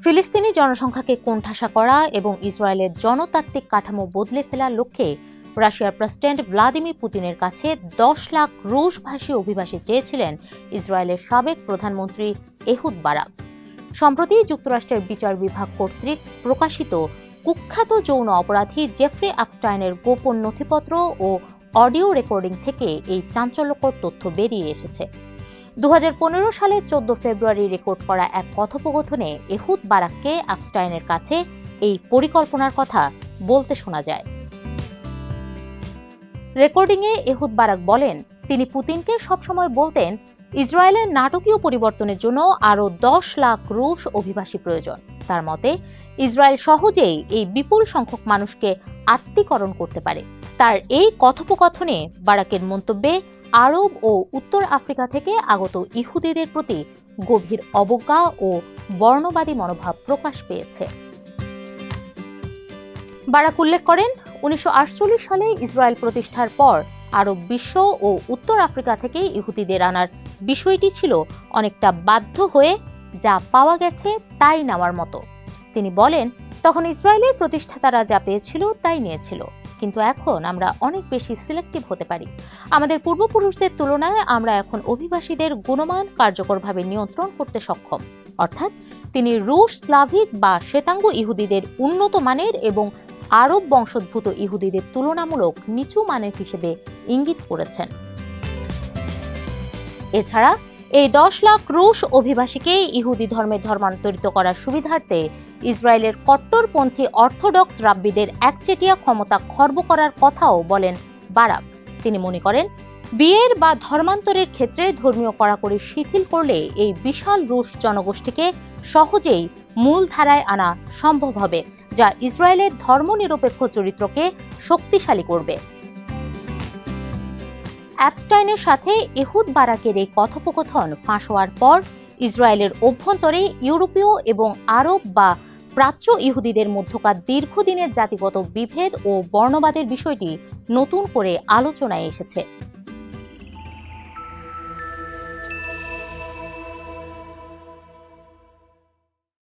ফিলিস্তিনি জনসংখ্যাকে কোণঠাসা করা এবং ইসরায়েলের জনতাত্ত্বিক কাঠামো বদলে ফেলার লক্ষ্যে রাশিয়ার প্রেসিডেন্ট ভ্লাদিমির পুতিনের কাছে 10 লাখ রুশভাষী অভিবাসী চেয়েছিলেন ইসরায়েলের সাবেক প্রধানমন্ত্রী এহুদ বারাক। সম্প্রতি যুক্তরাষ্ট্রের বিচার বিভাগ কর্তৃক প্রকাশিত কুখ্যাত যৌন অপরাধী জেফ্রি আপস্টাইনের গোপন নথিপত্র ও অডিও রেকর্ডিং থেকে এই চাঞ্চল্যকর তথ্য বেরিয়ে এসেছে। 2015 সালে 14 ফেব্রুয়ারি রেকর্ড করা এক কথোপকথনে এহুদ বারাককে আপস্টাইনের কাছে এই পরিকল্পনার কথা বলতে শোনা যায়। রেকর্ডিংয়ে এহুদ বারাক বলেন, তিনি পুতিনকে সবসময় বলতেন ইসরায়েলের নাটকীয় পরিবর্তনের জন্য আরও 10 লাখ রুশ অভিবাসী প্রয়োজন। তার মতে ইসরায়েল সহজেই এই বিপুল সংখ্যক মানুষকে আত্মীকরণ করতে পারে। তার এই কথোপকথনে বারাকের মন্তব্যে আরব ও উত্তর আফ্রিকা থেকে আগত ইহুদিদের প্রতি গভীর অবজ্ঞা ও বর্ণবাদী মনোভাব প্রকাশ পেয়েছে। বারাক উল্লেখ করেন, 1948 সালে ইসরায়েল প্রতিষ্ঠার পর আরব বিশ্ব ও উত্তর আফ্রিকা থেকে ইহুদিদের আনার বিষয়টি ছিল অনেকটা বাধ্য হয়ে যা পাওয়া গেছে তাই নেওয়ার মতো। তিনি বলেন, তখন ইসরায়েলের প্রতিষ্ঠাতারা যা পেয়েছিল তাই নিয়েছিল, কিন্তু এখন আমরা অনেক বেশি সিলেক্টিভ হতে পারি। আমাদের পূর্বপুরুষদের তুলনায় আমরা এখন অভিবাসীদের গুণমান কার্যকরভাবে নিয়ন্ত্রণ করতে সক্ষম। অর্থাৎ তিনি রুশ, স্লাভিক বা শ্বেতাঙ্গ ইহুদিদের উন্নত মানের এবং আরব বংশোদ্ভূত ইহুদিদের তুলনামূলক নিচু মানের হিসেবে ইঙ্গিত করেছেন। এছাড়া এই 10 লাখ রুশ অভিবাসীকে ইহুদি ধর্মে ধর্মান্তরিত করার সুবিধার্থে ইসরায়েলের কট্টরপন্থী অর্থোডক্স রাব্বিদের একচেটিয়া ক্ষমতা খর্ব করার কথাও বলেন বারাক। তিনি মনে করেন, বিয়ের বা ধর্মান্তরের ক্ষেত্রে ধর্মীয় কড়াকড়ি শিথিল করলে এই বিশাল রুশ জনগোষ্ঠীকে সহজেই মূল ধারায় আনা সম্ভব হবে, যা ইসরায়েলের ধর্মনিরপেক্ষ চরিত্রকে শক্তিশালী করবে। অ্যাপস্টাইনের সাথে এহুদ বারাকের এই কথোপকথন ফাঁস হওয়ার পর ইসরায়েলের অভ্যন্তরে ইউরোপীয় এবং আরব বা প্রাচ্য ইহুদিদের মধ্যকার দীর্ঘদিনের জাতিগত বিভেদ ও বর্ণবাদের বিষয়টি নতুন করে আলোচনায় এসেছে।